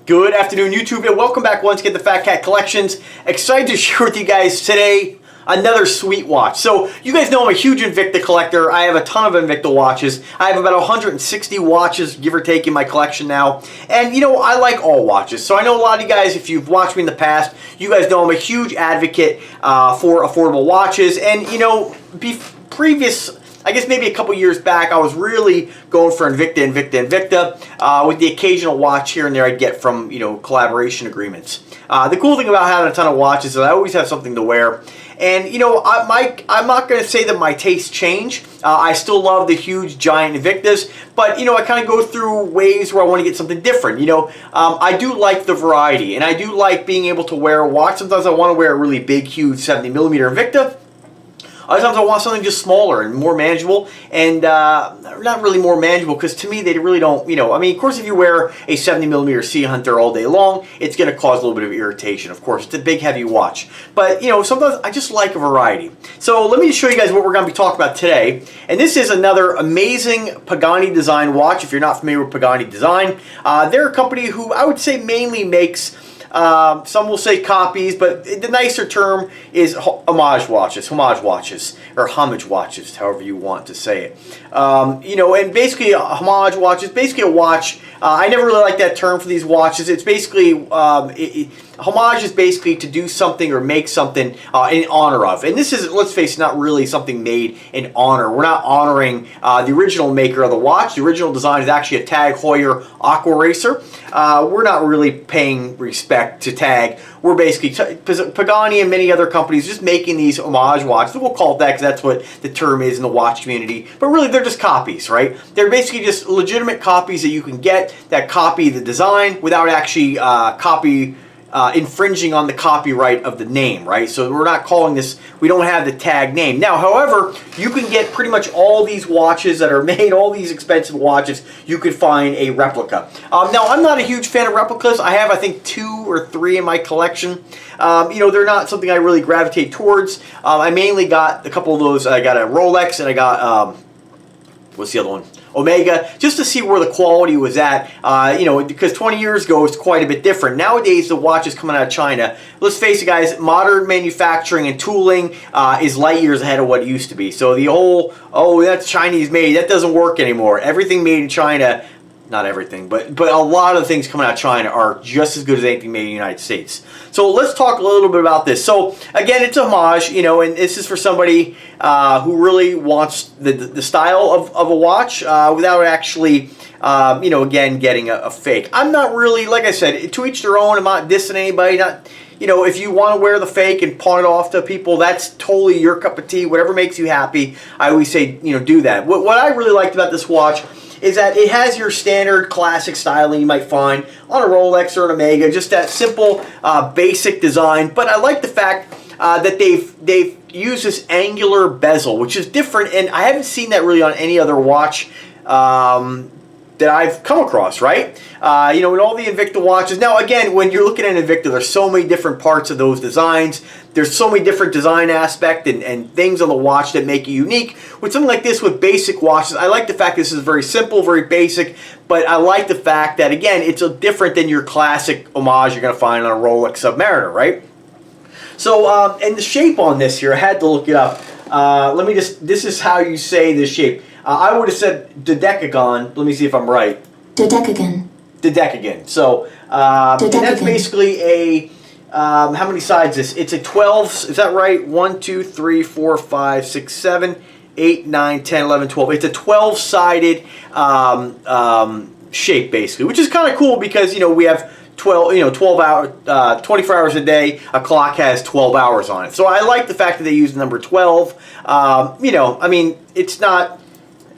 Good afternoon, YouTube, and welcome back once again to Fat Cat Collections. Excited to share with you guys today another sweet watch. So, you guys know I'm a huge Invicta collector. I have a ton of Invicta watches. I have about 160 watches, give or take, in my collection now. And, you know, I like all watches. So I know a lot of you guys, if you've watched me in the past, you guys know I'm a huge advocate for affordable watches. And, you know, I guess maybe a couple years back, I was really going for Invicta, with the occasional watch here and there I'd get from, you know, collaboration agreements. The cool thing about having a ton of watches is I always have something to wear. And, you know, I'm not going to say that my tastes change. I still love the huge, giant Invictas, but, you know, I kind of go through waves where I want to get something different. You know, I do like the variety, and I do like being able to wear a watch. Sometimes I want to wear a really big, huge 70mm Invicta. Other times I want something just smaller and more manageable, and not really more manageable, because to me they really don't, you know, I mean, of course if you wear a 70mm Sea Hunter all day long, it's going to cause a little bit of irritation, of course. It's a big heavy watch. But, you know, sometimes I just like a variety. So let me show you guys what we're going to be talking about today. And this is another amazing Pagani Design watch. If you're not familiar with Pagani Design, they're a company who I would say mainly makes some will say copies, but the nicer term is homage watches, or homage watches, however you want to say it. You know, and basically a homage watch is basically a watch. I never really like that term for these watches. It's basically, homage is basically to do something or make something in honor of. And this is, let's face it, not really something made in honor. We're not honoring the original maker of the watch. The original design is actually a Tag Heuer Aquaracer. We're not really paying respect to Tag. We're basically, Pagani and many other companies just making these homage watches. We'll call it that because that's what the term is in the watch community. But really, they're just copies, right? They're basically just legitimate copies that you can get that copy the design without actually infringing on the copyright of the name, right? So we're not calling this, we don't have the Tag name. Now, however, you can get pretty much all these watches that are made, all these expensive watches, you could find a replica. Now, I'm not a huge fan of replicas. I have, I think, 2 or 3 in my collection. You know, they're not something I really gravitate towards. I mainly got a couple of those. I got a Rolex, and I got, what's the other one? Omega, just to see where the quality was at, you know, because 20 years ago it's quite a bit different. Nowadays the watch is coming out of China. Let's face it, guys, modern manufacturing and tooling is light years ahead of what it used to be. So the whole, oh, that's Chinese made, that doesn't work anymore. Everything made in China, not everything, but a lot of the things coming out of China are just as good as anything made in the United States. So let's talk a little bit about this. So again, it's a homage, you know, and this is for somebody who really wants the style of a watch without actually, you know, again, getting a fake. I'm not really, like I said, to each their own. I'm not dissing anybody. Not, you know, if you want to wear the fake and pawn it off to people, that's totally your cup of tea. Whatever makes you happy, I always say, you know, do that. What I really liked about this watch is that it has your standard classic styling you might find on a Rolex or an Omega, just that simple, basic design. But I like the fact that they've used this angular bezel, which is different, and I haven't seen that really on any other watch that I've come across, right? You know, in all the Invicta watches. Now, again, when you're looking at Invicta, there's so many different parts of those designs. There's so many different design aspects and things on the watch that make it unique. With something like this, with basic watches, I like the fact this is very simple, very basic, but I like the fact that, again, it's different than your classic homage you're going to find on a Rolex Submariner, right? So, and the shape on this here, I had to look it up. Let me just, this is how you say this shape. I would have said dodecagon. Let me see if I'm right. Dodecagon. Dodecagon. So, and that's basically a, how many sides is this? It's a 12, is that right? 1, 2, 3, 4, 5, 6, 7, 8, 9, 10, 11, 12. It's a 12-sided shape, basically, which is kind of cool because, you know, we have 12, you know, 12 hour, 24 hours a day, a clock has 12 hours on it. So I like the fact that they use the number 12. You know, I mean, it's not,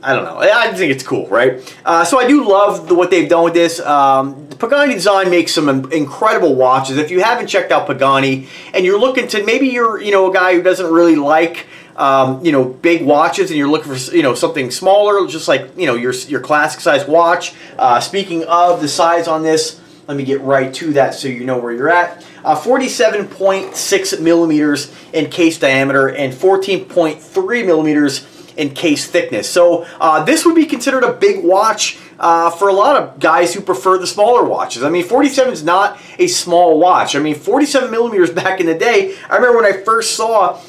I don't know, I think it's cool, right? So I do love what they've done with this. Pagani Design makes some incredible watches. If you haven't checked out Pagani and you're looking to, maybe you're, you know, a guy who doesn't really like, you know, big watches, and you're looking for, you know, something smaller, just like, you know, your classic size watch. Speaking of the size on this, let me get right to that so you know where you're at. 47.6 millimeters in case diameter and 14.3 millimeters in case thickness. So this would be considered a big watch for a lot of guys who prefer the smaller watches. I mean, 47 is not a small watch. I mean, 47 millimeters back in the day, I remember when I first saw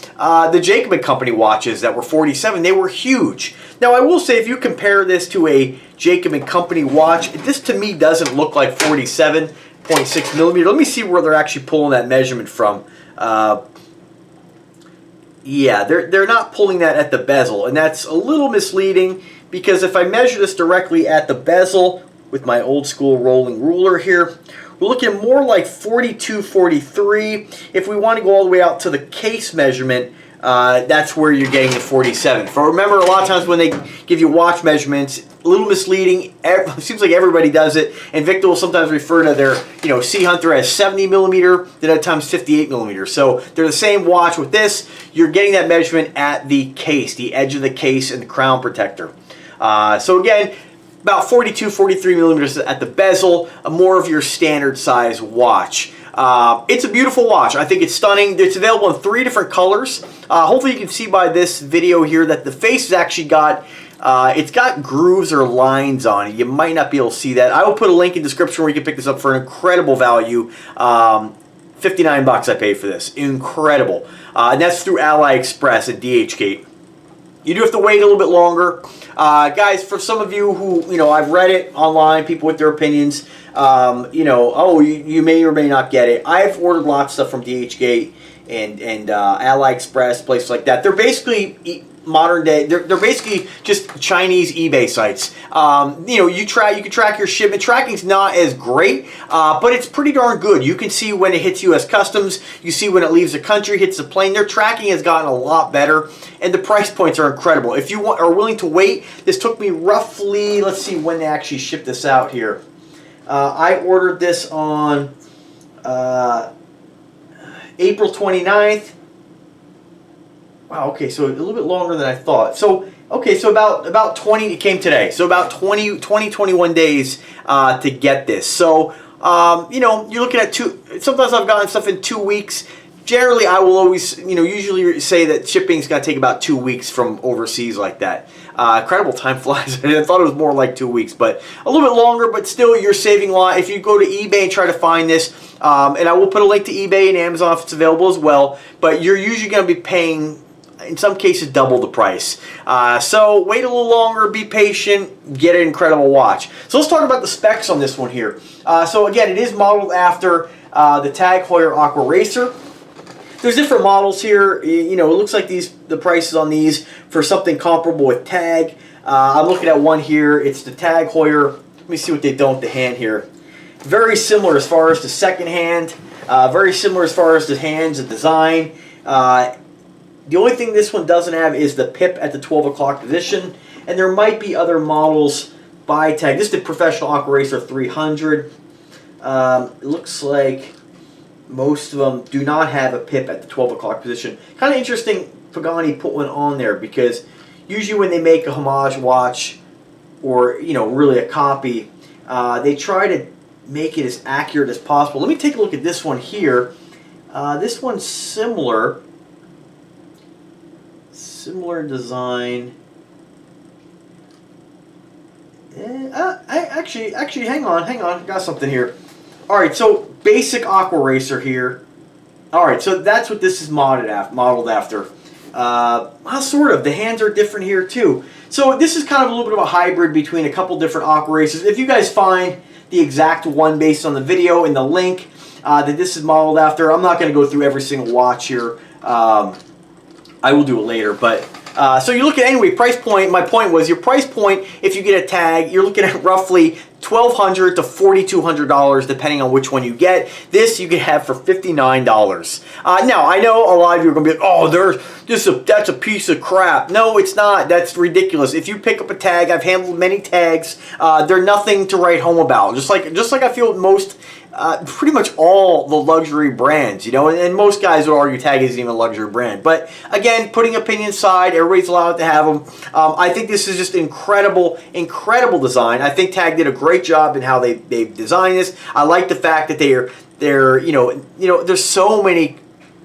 the Jacob & Company watches that were 47, they were huge. Now, I will say, if you compare this to a Jacob & Company watch, this to me doesn't look like 47.6 millimeter. Let me see where they're actually pulling that measurement from. Yeah, they're not pulling that at the bezel, and that's a little misleading, because if I measure this directly at the bezel with my old school rolling ruler here, we're looking more like 42, 43. If we want to go all the way out to the case measurement, that's where you're getting the 47. For remember, a lot of times when they give you watch measurements, a little misleading. It seems like everybody does it. Invicta will sometimes refer to their, C Hunter as 70 millimeter, then at times 58 millimeter. So they're the same watch. With this, you're getting that measurement at the case, the edge of the case and the crown protector. So again, about 42, 43 millimeters at the bezel, more of your standard size watch. It's a beautiful watch. I think it's stunning. It's available in 3 different colors. Hopefully you can see by this video here that the face has actually got, it's got grooves or lines on it. You might not be able to see that. I will put a link in the description where you can pick this up for an incredible value. 59 bucks I paid for this. Incredible. And that's through AliExpress and DHgate. You do have to wait a little bit longer. Guys, for some of you who, I've read it online, people with their opinions, oh, you may or may not get it. I've ordered lots of stuff from DHgate and AliExpress, places like that. They're basically modern day. They're basically just Chinese eBay sites. You can track your shipment. Tracking's not as great, but it's pretty darn good. You can see when it hits U.S. Customs. You see when it leaves the country, hits the plane. Their tracking has gotten a lot better, and the price points are incredible. If you are willing to wait, this took me roughly, let's see when they actually shipped this out here. I ordered this on April 29th. Wow, okay, so a little bit longer than I thought. So, okay, so about 20, it came today. So about 21 days to get this. So, you're looking at sometimes I've gotten stuff in 2 weeks. Generally, I will always, usually say that shipping's going to take about 2 weeks from overseas like that. Incredible, time flies. I thought it was more like 2 weeks, but a little bit longer, but still you're saving a lot. If you go to eBay and try to find this, and I will put a link to eBay and Amazon if it's available as well, but you're usually going to be paying, in some cases, double the price. So wait a little longer, be patient, get an incredible watch. So let's talk about the specs on this one here. So again, it is modeled after the TAG Heuer Aquaracer. There's different models here. It looks like the prices on these for something comparable with TAG. I'm looking at one here. It's the TAG Heuer. Let me see what they've done with the hand here. Very similar as far as the second hand. Very similar as far as the hands, the design. The only thing this one doesn't have is the pip at the 12 o'clock position, and there might be other models by TAG. This is the Professional Aquaracer 300. It looks like most of them do not have a pip at the 12 o'clock position. Kind of interesting Pagani put one on there, because usually when they make a Homage watch or, really a copy, they try to make it as accurate as possible. Let me take a look at this one here. This one's similar design. Actually, hang on, got something here. All right, so basic Aquaracer here. All right, so that's what this is modeled after. Well, sort of. The hands are different here too. So this is kind of a little bit of a hybrid between a couple different Aquaracers. If you guys find the exact one based on the video in the link that this is modeled after, I'm not going to go through every single watch here. I will do it later, but so you look at, anyway, price point. My point was, your price point, if you get a TAG, you're looking at roughly $1,200 to $4,200 depending on which one you get. This you can have for $59. Now I know a lot of you are going to be like, oh, that's a piece of crap. No, it's not. That's ridiculous. If you pick up a TAG, I've handled many TAGs. They're nothing to write home about. Just like I feel most. Pretty much all the luxury brands, and most guys would argue TAG isn't even a luxury brand. But again, putting opinion aside, everybody's allowed to have them. I think this is just incredible design. I think TAG did a great job in how they've designed this. I like the fact that there's so many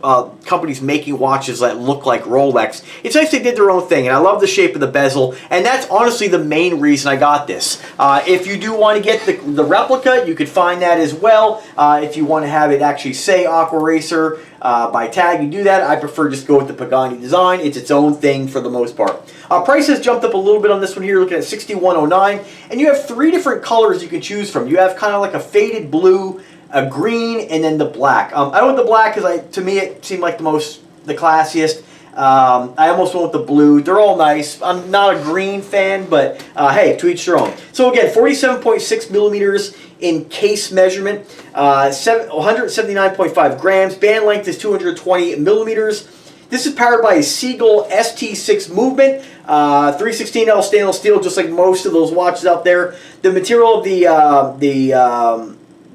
companies making watches that look like Rolex. It's nice they did their own thing, and I love the shape of the bezel, and that's honestly the main reason I got this. If you do want to get the replica, you could find that as well. If you want to have it actually say Aquaracer by tag, you do that. I prefer just go with the Pagani Design. It's its own thing for the most part. Price has jumped up a little bit on this one here, looking at $61.09, and you have 3 different colors you can choose from. You have kind of like a faded blue, a green, and then the black. I went with the black because to me it seemed like the classiest. I almost went with the blue. They're all nice. I'm not a green fan, but hey, to each their own. So again, 47.6 millimeters in case measurement, 179.5 grams. Band length is 220 millimeters. This is powered by a Seagull ST6 movement, 316L stainless steel, just like most of those watches out there. The material of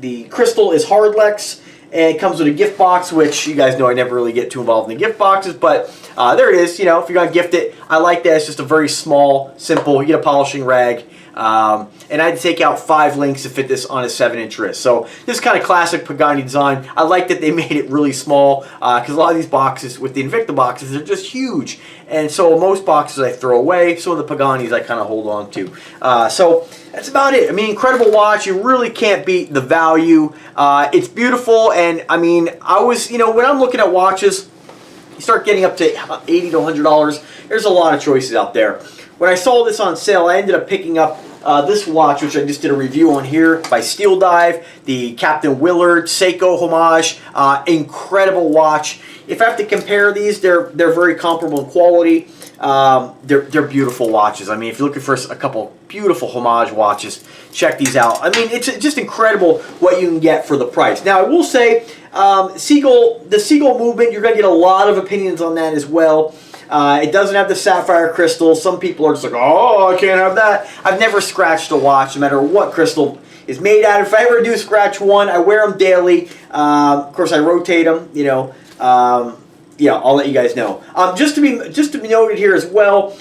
the crystal is Hardlex, and it comes with a gift box, which you guys know I never really get too involved in the gift boxes, but there it is. You know, if you're going to gift it, I like that. It's just a very small, simple, you get a polishing rag. And I had to take out 5 links to fit this on a 7-inch wrist. So this is kind of classic Pagani design. I like that they made it really small because a lot of these boxes, with the Invicta boxes, they're just huge. And so most boxes I throw away. Some of the Paganis I kind of hold on to. So that's about it. I mean, incredible watch. You really can't beat the value. It's beautiful. And I mean, you know, when I'm looking at watches, you start getting up to $80 to $100. There's a lot of choices out there. When I saw this on sale, I ended up picking up this watch, which I just did a review on here, by Steel Dive, the Captain Willard Seiko Homage. Incredible watch. If I have to compare these, they're very comparable in quality. They're beautiful watches. I mean, if you're looking for a couple beautiful Homage watches, check these out. I mean, it's just incredible what you can get for the price. Now, I will say, the Seagull movement, you're going to get a lot of opinions on that as well. It doesn't have the sapphire crystal. Some people are just like, oh, I can't have that. I've never scratched a watch, no matter what crystal is made out of. If I ever do scratch one, I wear them daily. Of course, I rotate them, you know. Yeah, I'll let you guys know. Just to be noted here as well,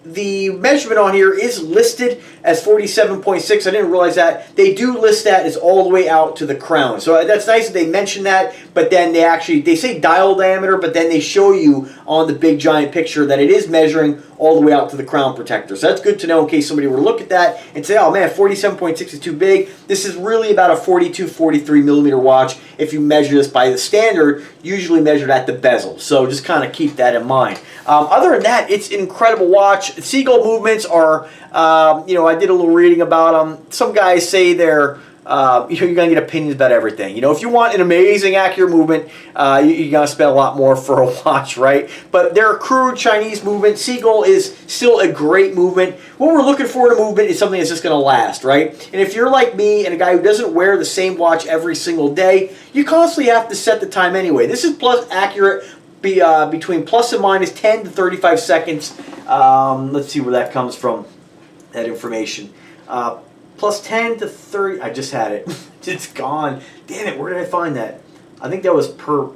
the measurement on here is listed as 47.6. I didn't realize that. They do list that as all the way out to the crown. So that's nice that they mention that, but then they say dial diameter, but then they show you on the big giant picture that it is measuring all the way out to the crown protector. So that's good to know in case somebody were to look at that and say, oh man, 47.6 is too big. This is really about a 42, 43 millimeter watch if you measure this by the standard, usually measured at the bezel. So just kind of keep that in mind. Other than that, it's an incredible watch. Seagull movements are, you know, I did a little reading about them. Some guys say they're, you know, you're going to get opinions about everything. You know, if you want an amazing, accurate movement, you're going to spend a lot more for a watch, right? But they're a crude Chinese movement. Seagull is still a great movement. What we're looking for in a movement is something that's just going to last, right? And if you're like me and a guy who doesn't wear the same watch every single day, you constantly have to set the time anyway. This is plus accurate. Between plus and minus 10 to 35 seconds. Let's see where that comes from, that information. Plus 10 to 30, I just had it. It's gone. Damn it, where did I find that? I think that was per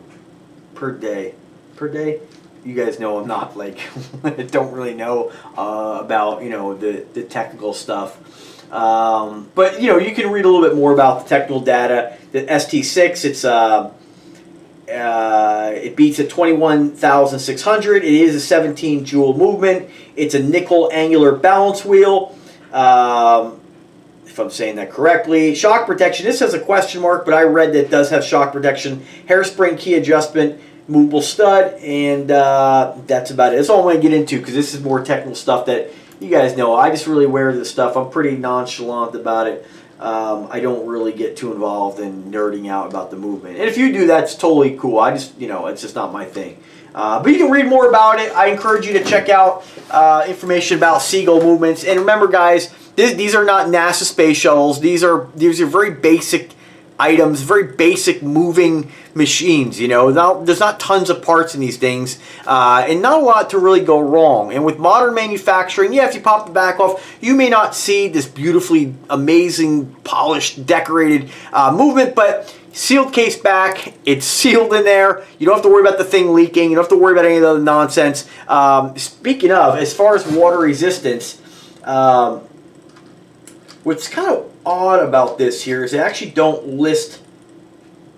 day. Per day? You guys know I'm not like, don't really know about, you know, the technical stuff. But, you know, you can read a little bit more about the technical data. The ST6, it's... it beats at 21,600. It is a 17 jewel movement. It's a nickel angular balance wheel. If I'm saying that correctly. Shock protection. This has a question mark, but I read that it does have shock protection. Hairspring key adjustment, movable stud, and that's about it. That's all I'm going to get into because this is more technical stuff that you guys know. I just really wear this stuff. I'm pretty nonchalant about it. I don't really get too involved in nerding out about the movement. And if you do, that's totally cool. I just, you know, it's just not my thing. But you can read more about it. I encourage you to check out information about Seagull movements. And remember, guys, these are not NASA space shuttles. These are very basic items, very basic moving machines, you know. There's not tons of parts in these things, and not a lot to really go wrong. And with modern manufacturing, yeah, if you pop the back off, you may not see this beautifully amazing, polished, decorated movement, but sealed case back, it's sealed in there. You don't have to worry about the thing leaking. You don't have to worry about any of the other nonsense. Speaking of, as far as water resistance, what's kind of odd about this here is they actually don't list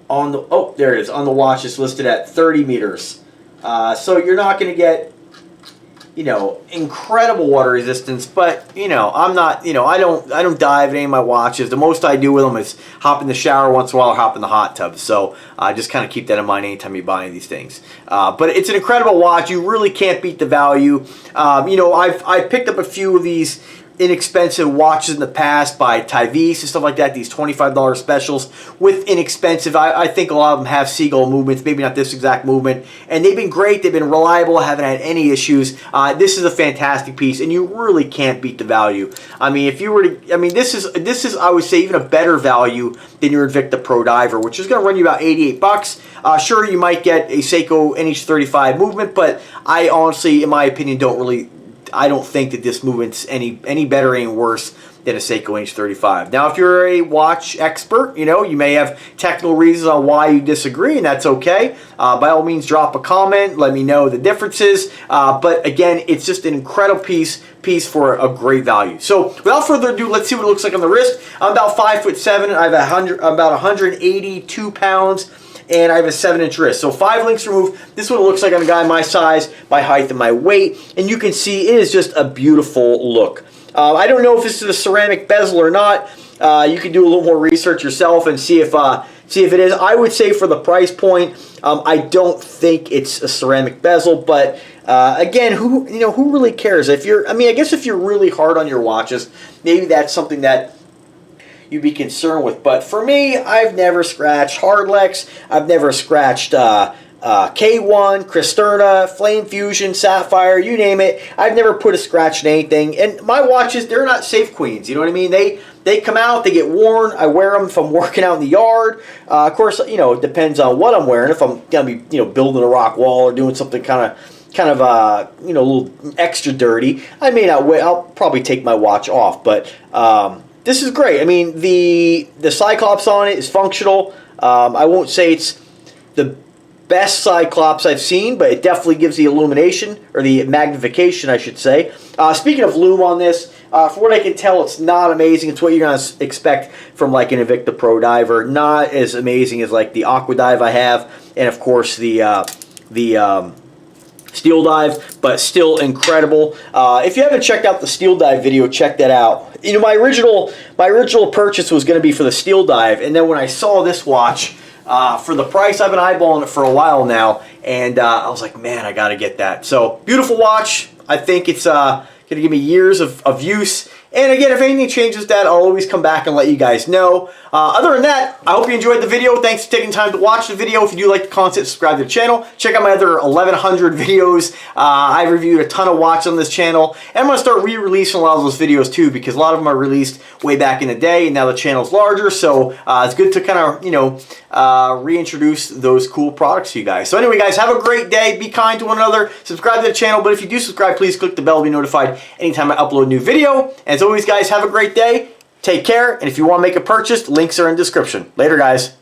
on the, oh, there it is, on the watch it's listed at 30 meters. So you're not going to get, you know, incredible water resistance, but, you know, I'm not, you know, I don't dive in any of my watches. The most I do with them is hop in the shower once in a while or hop in the hot tub. So just kind of keep that in mind anytime you buy these things. But it's an incredible watch. You really can't beat the value. You know, I've picked up a few of these inexpensive watches in the past by Tyrese and stuff like that, these $25 specials with inexpensive. I think a lot of them have seagull movements, maybe not this exact movement, and they've been great. They've been reliable. I haven't had any issues. This is a fantastic piece, and you really can't beat the value. I mean, if you were to, I mean, this is I would say even a better value than your Invicta Pro Diver, which is going to run you about 88 bucks. Sure, you might get a Seiko NH35 movement, but I honestly, in my opinion, I don't think that this movement's any better or any worse than a Seiko NH35. Now, if you're a watch expert, you know, you may have technical reasons on why you disagree, and that's okay. By all means, drop a comment. Let me know the differences. But again, it's just an incredible piece for a great value. So without further ado, let's see what it looks like on the wrist. I'm about 5'7". I'm about 182 pounds. And I have a 7-inch wrist. So 5 links removed. This is what it looks like on a guy my size, my height, and my weight. And you can see it is just a beautiful look. I don't know if this is a ceramic bezel or not. You can do a little more research yourself and see if it is. I would say for the price point, I don't think it's a ceramic bezel. But again, who really cares? If you're, I mean, I guess if you're really hard on your watches, maybe that's something that you'd be concerned with. But for me, I've never scratched Hardlex. I've never scratched K1, Cristerna, Flame Fusion, Sapphire, you name it. I've never put a scratch in anything. And my watches, they're not safe queens. You know what I mean? They come out, they get worn. I wear them if I'm working out in the yard. Of course, you know, it depends on what I'm wearing. If I'm gonna be, you know, building a rock wall or doing something kind of you know, a little extra dirty, I may not wear. I'll probably take my watch off, but this is great. I mean, the Cyclops on it is functional. I won't say it's the best Cyclops I've seen, but it definitely gives the illumination, or the magnification, I should say. Speaking of lume on this, from what I can tell, it's not amazing. It's what you're going to expect from like an Invicta Pro Diver. Not as amazing as like the Aqua Dive I have, and of course the Steel Dive, but still incredible. If you haven't checked out the Steel Dive video, check that out. You know, my original purchase was going to be for the Steel Dive, and then when I saw this watch for the price, I've been eyeballing it for a while now, and I was like, man, I got to get that. So beautiful watch. I think it's going to give me years of use. And again, if anything changes that, I'll always come back and let you guys know. Other than that, I hope you enjoyed the video. Thanks for taking time to watch the video. If you do like the content, subscribe to the channel. Check out my other 1,100 videos. I've reviewed a ton of watches on this channel. And I'm going to start re-releasing a lot of those videos too, because a lot of them are released way back in the day, and now the channel's larger. So it's good to kind of, you know, reintroduce those cool products to you guys. So anyway, guys, have a great day. Be kind to one another. Subscribe to the channel. But if you do subscribe, please click the bell to be notified anytime I upload a new video. And as always, guys, have a great day. Take care. And if you want to make a purchase, links are in the description. Later, guys.